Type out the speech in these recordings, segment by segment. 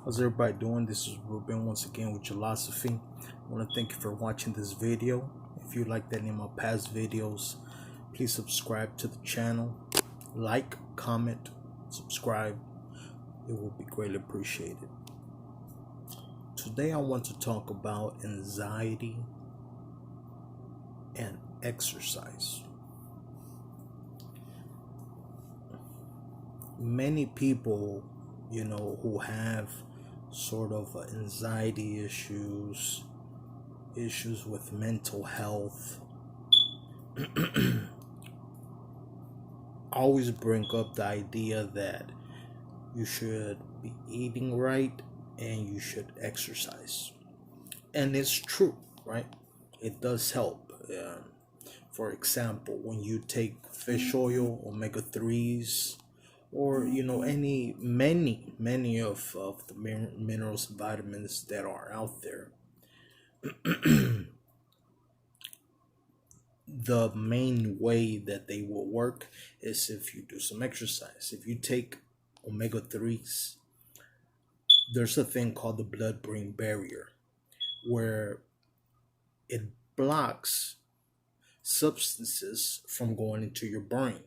How's everybody doing? This is Ruben once again with Philosophy. I want to thank you for watching this video. If you like any of my past videos, please subscribe to the channel. Like, comment, subscribe. It will be greatly appreciated. Today I want to talk about anxiety and exercise. Many people, who have sort of anxiety issues with mental health, always bring up the idea that you should be eating right and you should exercise. And it's true, right? It does help. For example, when you take fish oil, omega-3s, or many of the minerals and vitamins that are out there, the main way that they will work is if you do some exercise. If you take omega-3s, there's a thing called the blood-brain barrier, where it blocks substances from going into your brain,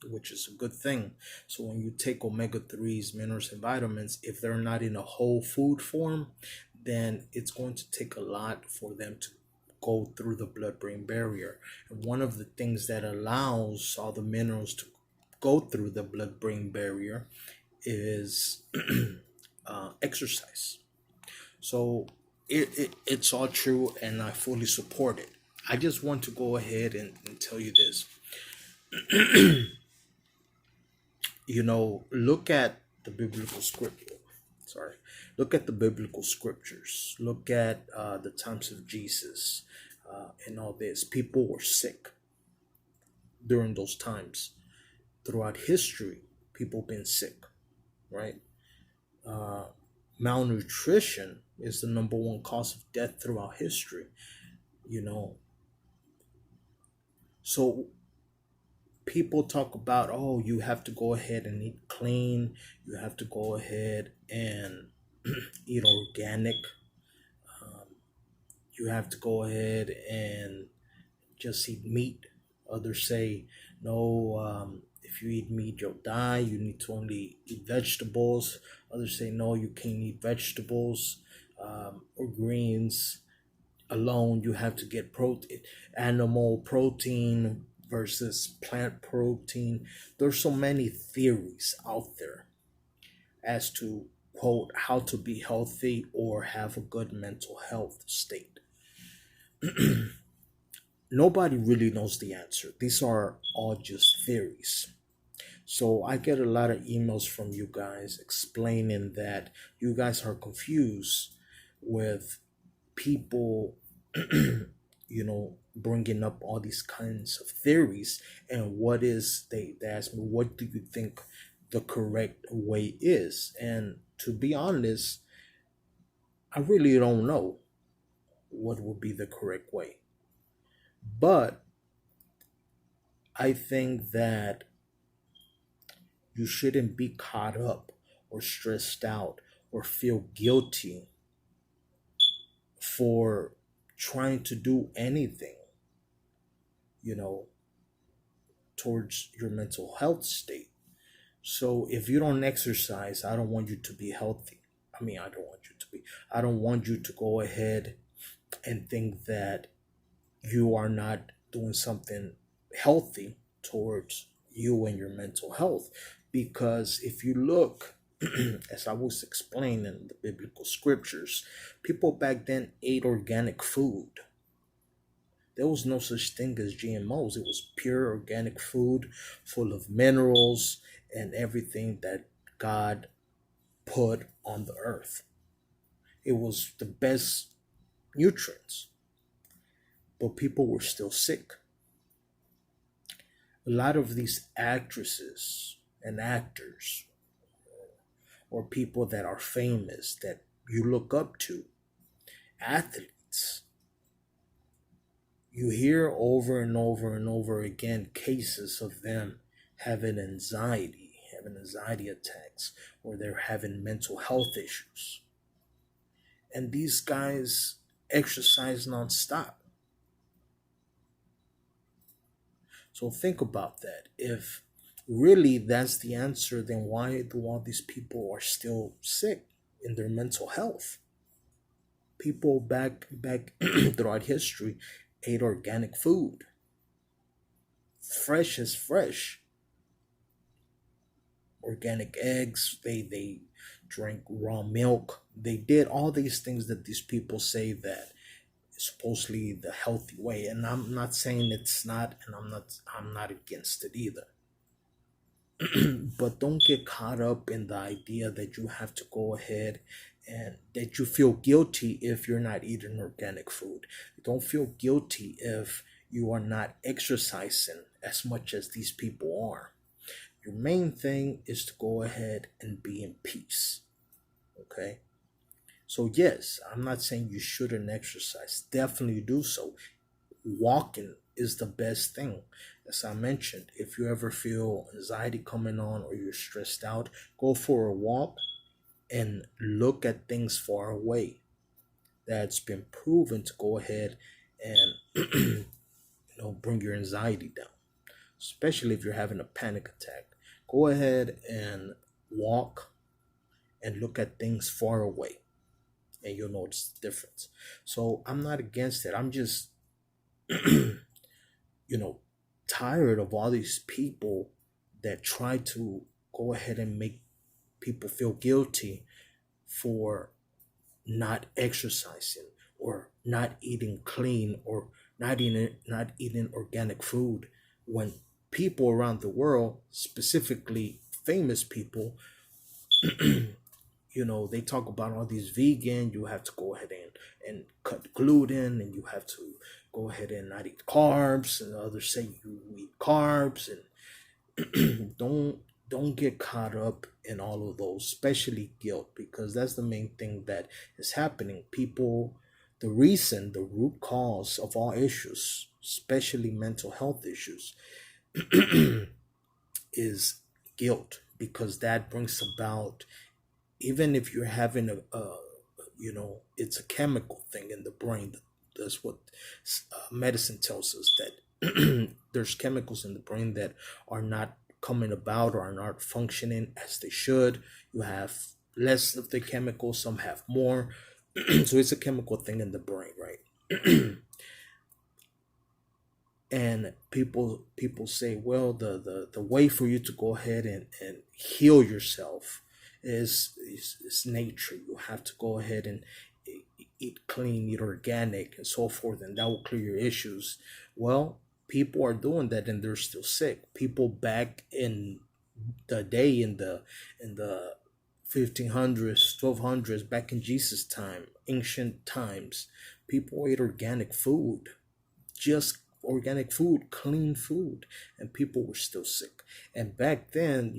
which is a good thing. So when you take omega-3s, minerals and vitamins, if they're not in a whole food form, then it's going to take a lot for them to go through the blood-brain barrier. And one of the things that allows all the minerals to go through the blood-brain barrier is exercise. So it's all true, and I fully support it. I just want to go ahead and tell you this. Look at the biblical scripture. Look at the biblical scriptures. Look at the times of Jesus and all this. People were sick during those times. Throughout history, people been sick, right? Malnutrition is the number one cause of death throughout history. So people talk about, oh, you have to go ahead and eat clean. You have to go ahead and eat organic. You have to go ahead and just eat meat. Others say, no, if you eat meat, you'll die. You need to only eat vegetables. Others say, no, you can't eat vegetables or greens alone. You have to get protein, animal protein versus plant protein. There's so many theories out there as to, quote, how to be healthy or have a good mental health state. Nobody really knows the answer. These are all just theories. So I get a lot of emails from you guys explaining that you guys are confused with people bringing up all these kinds of theories. And what is, they ask me, what do you think the correct way is? And to be honest, I really don't know what would be the correct way. But I think that you shouldn't be caught up or stressed out or feel guilty for trying to do anything, towards your mental health state. So if you don't exercise, I don't want you to be healthy. I don't want you to go ahead and think that you are not doing something healthy towards you and your mental health. Because if you look, as I was explaining in the biblical scriptures, people back then ate organic food. There was no such thing as GMOs. It was pure organic food full of minerals and everything that God put on the earth. It was the best nutrients. But people were still sick. A lot of these actresses and actors, or people that are famous that you look up to, athletes, you hear over and over and over again cases of them having anxiety, having anxiety attacks, or they're having mental health issues. And these guys exercise nonstop. So think about that. If really that's the answer, then why do all these people are still sick in their mental health? People back throughout history ate organic food, fresh as fresh, organic eggs. They drank raw milk. They did all these things that these people say that is supposedly the healthy way. And I'm not saying it's not, and I'm not against it either. But don't get caught up in the idea that you have to go ahead and that you feel guilty if you're not eating organic food. Don't feel guilty if you are not exercising as much as these people are. Your main thing is to go ahead and be in peace. Okay? So, yes, I'm not saying you shouldn't exercise. Definitely do so. Walking is the best thing. As I mentioned, if you ever feel anxiety coming on or you're stressed out, go for a walk and look at things far away. That's been proven to go ahead and bring your anxiety down, especially if you're having a panic attack. Go ahead and walk and look at things far away, and you'll notice the difference. So I'm not against it. I'm just you know, tired of all these people that try to go ahead and make people feel guilty for not exercising or not eating clean or not eating organic food, when people around the world, specifically famous people, they talk about all these vegan. You have to go ahead and cut gluten, and you have to go ahead and not eat carbs, and others say you eat carbs. And don't get caught up in all of those, especially guilt, because that's the main thing that is happening. People, the root cause of all issues, especially mental health issues, is guilt, because that brings about, even if you're having it's a chemical thing in the brain. That's what medicine tells us, that there's chemicals in the brain that are not coming about or are not functioning as they should. You have less of the chemicals, some have more. So it's a chemical thing in the brain, right? And people say, well, the way for you to go ahead and heal yourself is nature. You have to go ahead and eat clean, eat organic, and so forth, and that will clear your issues. Well, people are doing that and they're still sick. People back in the day, in the 1500s, 1200s, back in Jesus' time, ancient times, people ate organic food, just organic food, clean food, and people were still sick. And back then,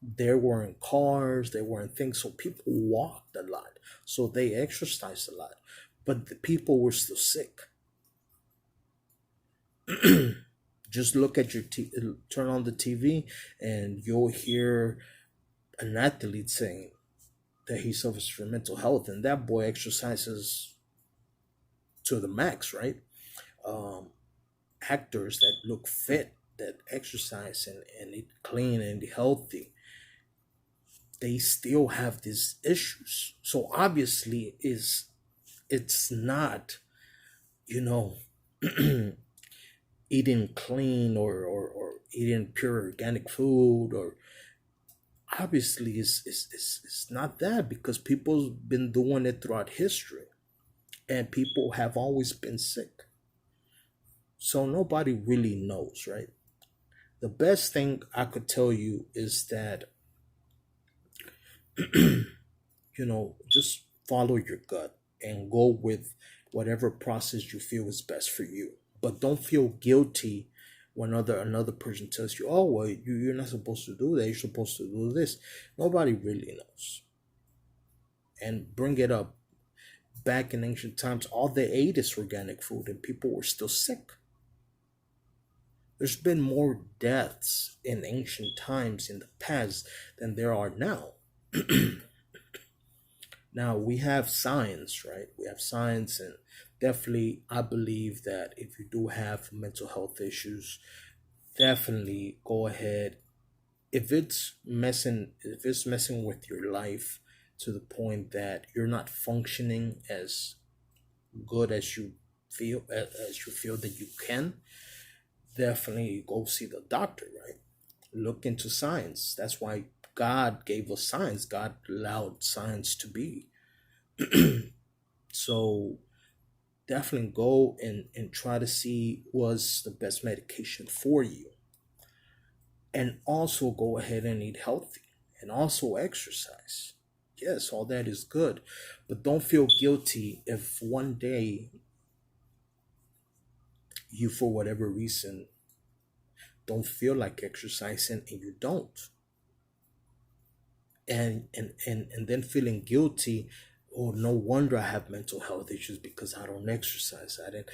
there weren't cars, there weren't things, so people walked a lot, so they exercised a lot, but the people were still sick. Just look at turn on the TV, and you'll hear an athlete saying that he suffers from mental health, and that boy exercises to the max, right? um, Actors that look fit, that exercise and eat clean and healthy, they still have these issues. So obviously, it's not, you know eating clean or eating pure organic food, or obviously it's not that, because people's been doing it throughout history, and people have always been sick. So nobody really knows, right? The best thing I could tell you is that, just follow your gut and go with whatever process you feel is best for you. But don't feel guilty when another person tells you, oh, well, you're not supposed to do that, you're supposed to do this. Nobody really knows. And bring it up. Back in ancient times, all they ate is organic food, and people were still sick. There's been more deaths in ancient times in the past than there are now. Now we have science, right? We have science, and definitely I believe that if you do have mental health issues, definitely go ahead. If it's messing with your life to the point that you're not functioning as good as you feel that you can, definitely go see the doctor, right? Look into science. That's why God gave us science. God allowed science to be. So definitely go and try to see what's the best medication for you. And also go ahead and eat healthy and also exercise. Yes, all that is good. But don't feel guilty if one day you, for whatever reason, don't feel like exercising and you don't. And then feeling guilty, oh, no wonder I have mental health issues because I don't exercise. I didn't.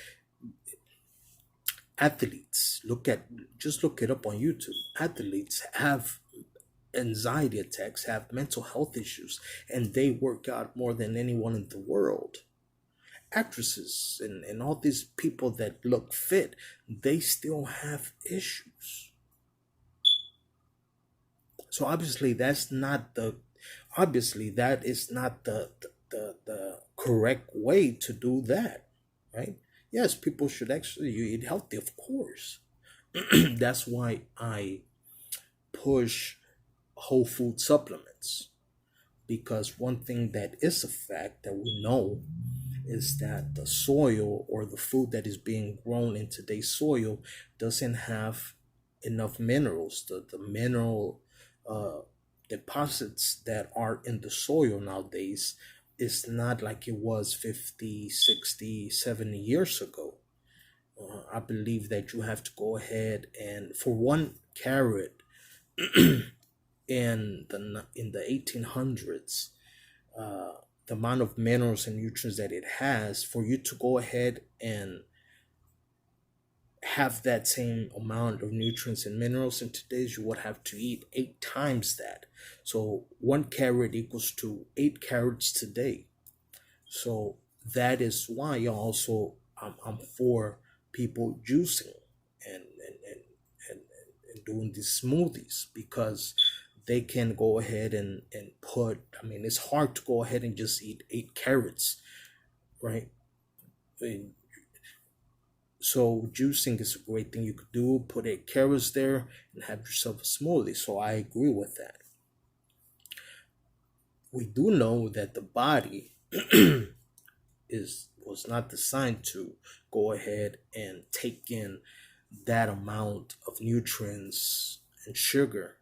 Athletes, just look it up on YouTube. Athletes have anxiety attacks, have mental health issues, and they work out more than anyone in the world. Actresses and all these people that look fit, they still have issues. So obviously that is not the correct way to do that, right? Yes, people should actually you eat healthy, of course. That's why I push whole food supplements, because one thing that is a fact that we know is that the soil or the food that is being grown in today's soil doesn't have enough minerals. The mineral uh, deposits that are in the soil nowadays is not like it was 50, 60, 70 years ago. I believe that you have to go ahead and for one carrot in the 1800s, uh, the amount of minerals and nutrients that it has, for you to go ahead and have that same amount of nutrients and minerals in today's, you would have to eat 8 times that. So one carrot equals to 8 carrots today. So that is why also I'm for people juicing and, and doing these smoothies, because they can go ahead and put, I mean, it's hard to go ahead and just eat 8 carrots, right? And so juicing is a great thing you could do. Put 8 carrots there and have yourself a smoothie. So I agree with that. We do know that the body is was not designed to go ahead and take in that amount of nutrients and sugar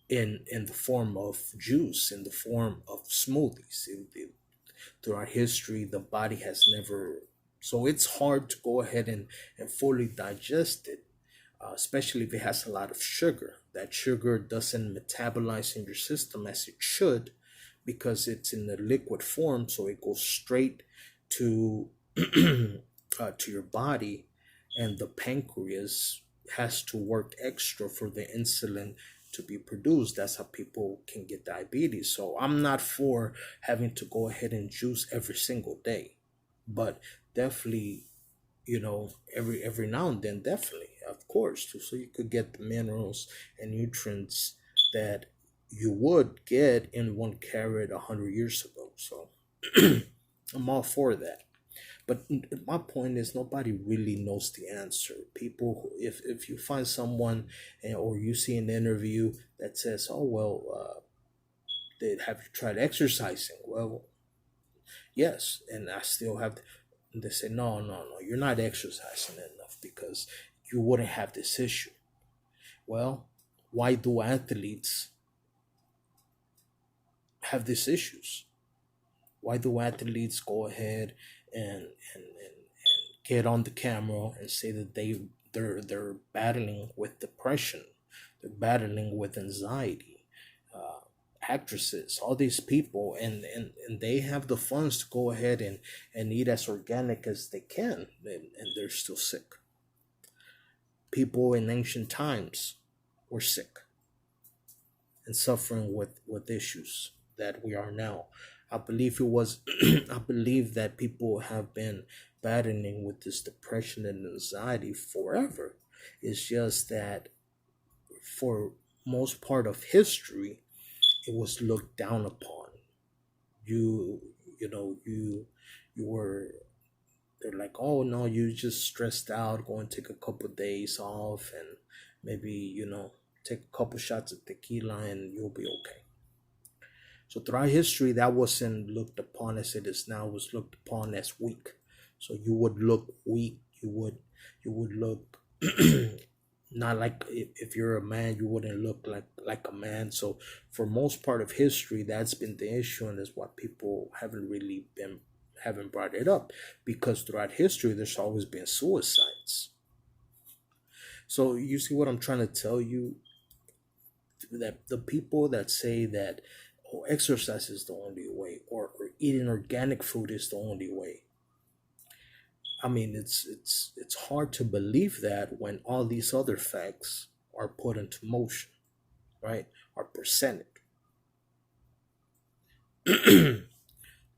in the form of juice, in the form of smoothies. Throughout history, the body has never, so it's hard to go ahead and fully digest it, especially if it has a lot of sugar. That sugar doesn't metabolize in your system as it should, because it's in the liquid form, so it goes straight to to your body, and the pancreas has to work extra for the insulin to be produced. That's how people can get diabetes. So I'm not for having to go ahead and juice every single day, but definitely, every now and then, definitely, of course, so you could get the minerals and nutrients that you would get in one carrot 100 years ago. So I'm all for that. But my point is, nobody really knows the answer. People, if you find someone, or you see an interview that says, "Oh well, have you tried exercising?" Well, yes, and I still have. And they say, "No, no, no, you're not exercising enough because you wouldn't have this issue." Well, why do athletes have these issues? Why do athletes go ahead and get on the camera and say that they're battling with depression, they're battling with anxiety? Actresses, all these people, and they have the funds to go ahead and eat as organic as they can, and they're still sick. people in ancient times were sick and suffering with issues that we are now. I believe it was I believe that people have been battling with this depression and anxiety forever. It's just that for most part of history it was looked down upon. You you know, you were they're like, oh no, you just stressed out, go and take a couple of days off and maybe, take a couple shots of tequila and you'll be okay. So throughout history, that wasn't looked upon as it is now. It was looked upon as weak. So you would look weak. You would look not like, if you're a man, you wouldn't look like a man. So for most part of history, that's been the issue, and is what people haven't brought it up, because throughout history, there's always been suicides. So you see what I'm trying to tell you, that the people that say that, oh, exercise is the only way, or eating organic food is the only way. I mean, it's hard to believe that when all these other facts are put into motion, right? Are presented.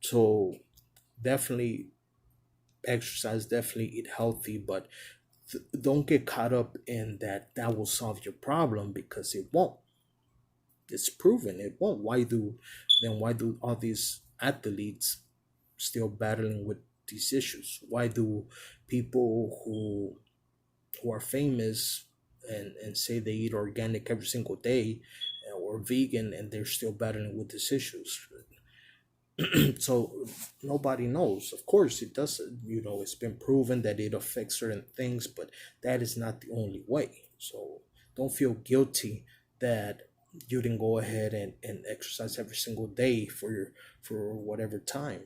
So definitely exercise, definitely eat healthy, but don't get caught up in that will solve your problem, because it won't. It's proven it won't. Why do all these athletes still battling with these issues? Why do people who are famous and say they eat organic every single day, or vegan, and they're still battling with these issues? So nobody knows. Of course it does. It's been proven that it affects certain things, but that is not the only way. So don't feel guilty that you didn't go ahead and exercise every single day for whatever time.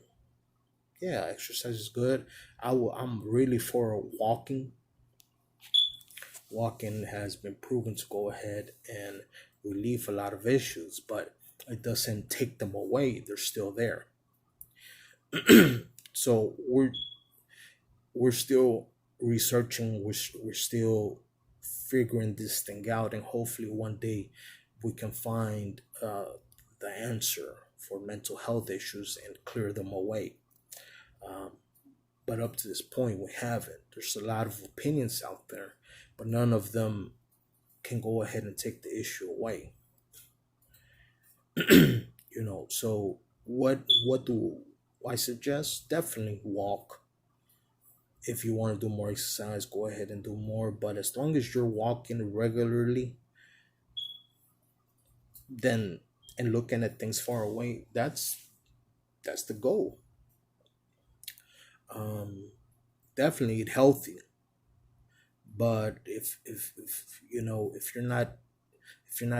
Yeah, exercise is good. I'm really for walking. Walking has been proven to go ahead and relieve a lot of issues, but it doesn't take them away. They're still there. So we're still researching. We're still figuring this thing out, and hopefully one day we can find the answer for mental health issues and clear them away. Um, but up to this point, we haven't. There's a lot of opinions out there, but none of them can go ahead and take the issue away. So what do I suggest? Definitely walk. If you want to do more exercise, go ahead and do more. But as long as you're walking regularly, then and looking at things far away, that's the goal. Um, Definitely eat healthy. But if you're not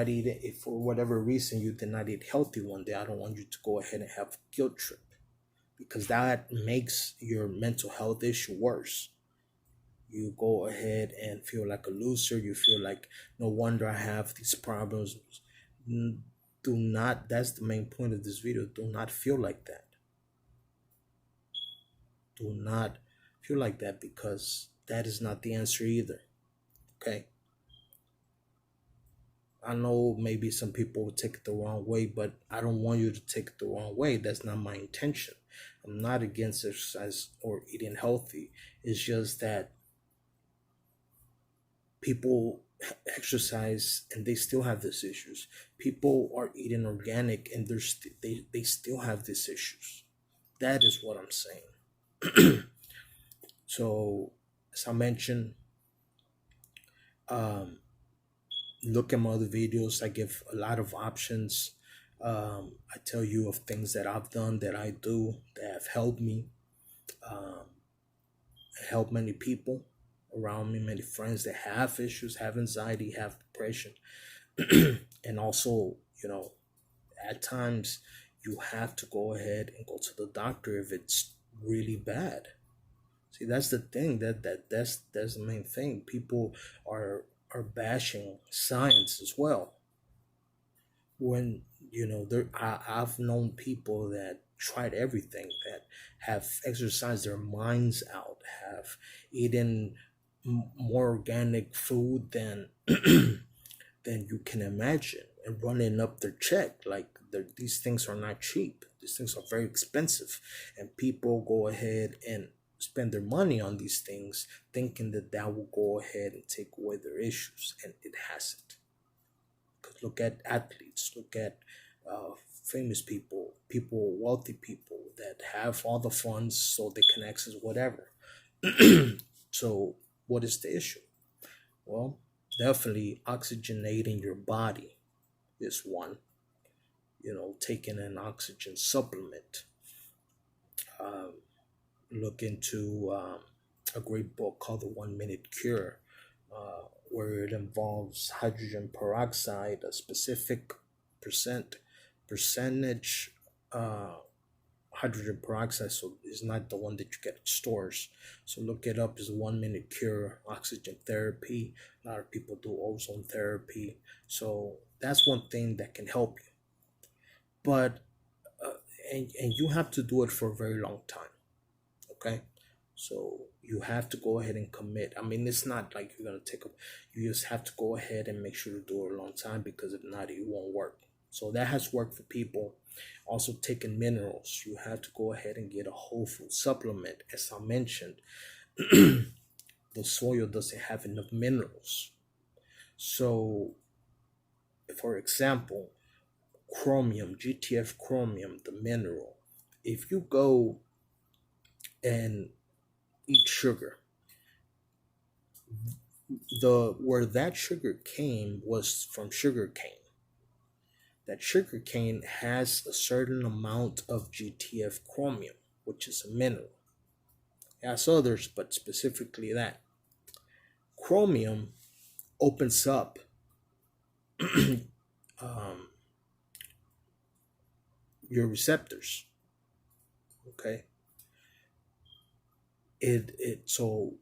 eating, if for whatever reason you did not eat healthy one day, I don't want you to go ahead and have a guilt trip, because that makes your mental health issue worse. You go ahead and feel like a loser. You feel like, no wonder I have these problems. Do not, that's the main point of this video. Do not feel like that. Do not feel like that, because that is not the answer either. Okay? I know maybe some people will take it the wrong way, but I don't want you to take it the wrong way. That's not my intention. I'm not against exercise or eating healthy. It's just that people exercise and they still have these issues. People are eating organic and they still have these issues. That is what I'm saying. So, as I mentioned, um, look at my other videos. I give a lot of options. I tell you of things that I've done, that I do, that have helped me, um, help many people around me, many friends that have issues, have anxiety, have depression. And also, at times you have to go ahead and go to the doctor if it's really bad. See, that's the thing. That's the main thing. People are bashing science as well. When I've known people that tried everything, that have exercised their minds out, have eaten more organic food than than you can imagine, and running up their check. Like these things are not cheap. These things are very expensive, and people go ahead and spend their money on these things, thinking that that will go ahead and take away their issues, and it hasn't. Because look at athletes, look at famous people, wealthy people that have all the funds so they can access whatever. So, what is the issue? Well, definitely oxygenating your body is one. Taking an oxygen supplement. Um, Look into a great book called The 1 Minute Cure, where it involves hydrogen peroxide, a specific percentage uh, hydrogen peroxide, so it's not the one that you get at stores. So look it up. It's a 1 minute cure, oxygen therapy. A lot of people do ozone therapy. So that's one thing that can help you. But uh, and you have to do it for a very long time. Okay, so you have to go ahead and commit. I mean, it's not like you're gonna take a. You just have to go ahead and make sure to do it a long time, because if not, it won't work. So that has worked for people. Also, taking minerals. You have to go ahead and get a whole food supplement. As I mentioned, the soil doesn't have enough minerals. So, for example, chromium, GTF chromium, the mineral. If you go and eat sugar, the where that sugar came was from sugar cane. That sugar cane has a certain amount of GTF chromium, which is a mineral. It has others, but specifically that. Chromium opens up um, your receptors. Okay, so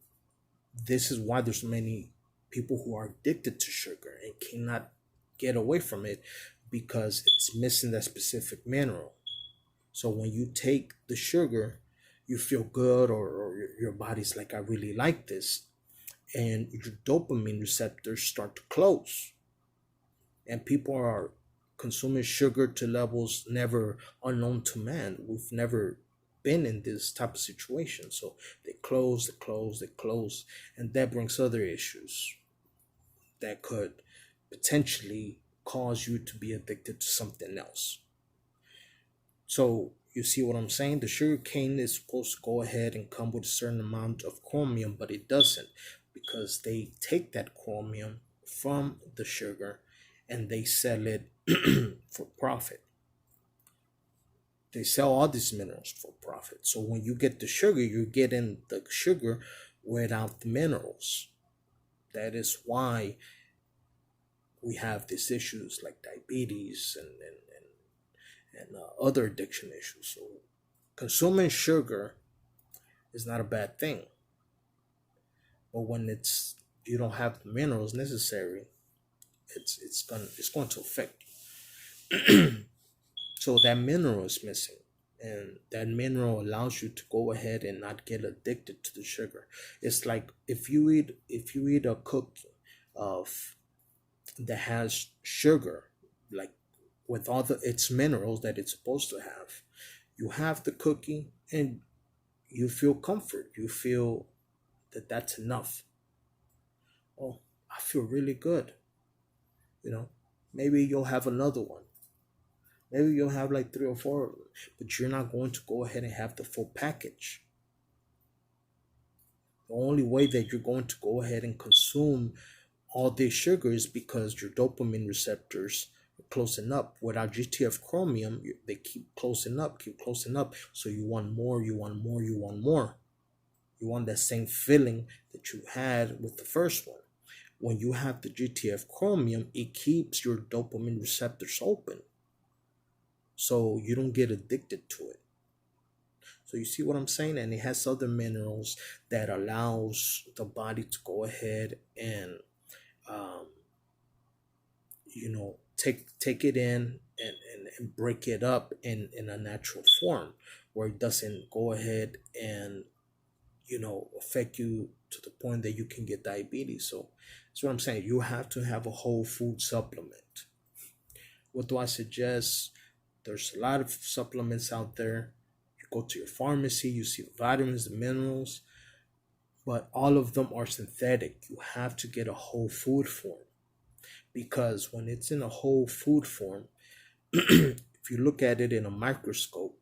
this is why there's many people who are addicted to sugar and cannot get away from it, because it's missing that specific mineral. So when you take the sugar, you feel good, or your body's like, I really like this, and your dopamine receptors start to close, and people are consuming sugar to levels never unknown to man. We've never been in this type of situation. So they close, and that brings other issues that could potentially cause you to be addicted to something else. So you see what I'm saying? The sugar cane is supposed to go ahead and come with a certain amount of chromium, but it doesn't, because they take that chromium from the sugar and they sell it for profit. They sell all these minerals for profit. So when you get the sugar, you're getting the sugar without the minerals. That is why we have these issues like diabetes and other addiction issues. So consuming sugar is not a bad thing, but when you don't have the minerals necessary, it's going to affect you. So that mineral is missing, and that mineral allows you to go ahead and not get addicted to the sugar. It's like if you eat a cookie of that has sugar, like with all its minerals that it's supposed to have, you have the cookie and you feel comfort. You feel that that's enough. Oh, I feel really good. You know, maybe you'll have another one. Maybe you'll have like three or four of them, but you're not going to go ahead and have the full package. The only way that you're going to go ahead and consume all this sugar is because your dopamine receptors are closing up. Without GTF chromium, they keep closing up. So you want more, you want more, you want more. You want that same feeling that you had with the first one. When you have the GTF chromium, it keeps your dopamine receptors open, so you don't get addicted to it. So you see what I'm saying? And it has other minerals that allows the body to go ahead and um, take it in and break it up in a natural form, where it doesn't go ahead and affect you to the point that you can get diabetes. So that's what I'm saying. You have to have a whole food supplement. What do I suggest? There's a lot of supplements out there. You go to your pharmacy, you see the vitamins, the minerals, but all of them are synthetic. You have to get a whole food form, because when it's in a whole food form, if you look at it in a microscope,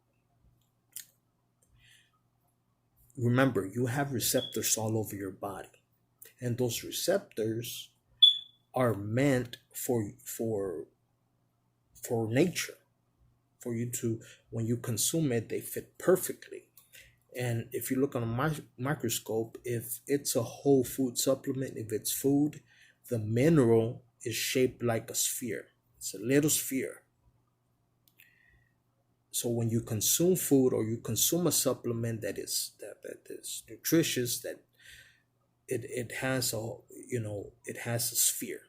remember, you have receptors all over your body, and those receptors are meant for nature, for you to, when you consume it, they fit perfectly. And if you look on a microscope, if it's a whole food supplement, if it's food, the mineral is shaped like a sphere. It's a little sphere. So when you consume food, or you consume a supplement that is nutritious, that it has a sphere,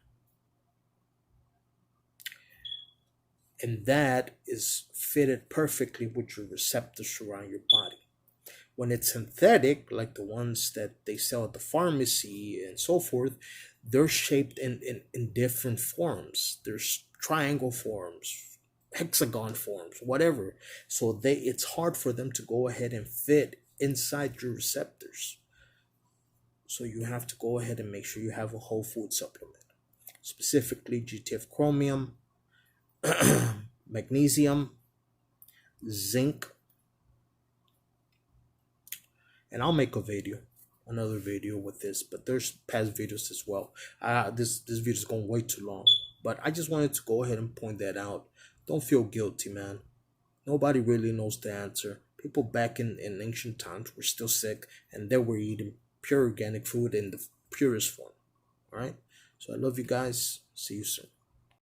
and that is fitted perfectly with your receptors around your body. When it's synthetic, like the ones that they sell at the pharmacy and so forth, they're shaped in different forms. There's triangle forms, hexagon forms, whatever. So it's hard for them to go ahead and fit inside your receptors. So you have to go ahead and make sure you have a whole food supplement, specifically GTF chromium, magnesium, zinc, and I'll make another video with this, but there's past videos as well. This video is going way too long, but I just wanted to go ahead and point that out. Don't feel guilty, man. Nobody really knows the answer. People back in ancient times were still sick, and they were eating pure organic food in the purest form. All right, so I love you guys. See you soon.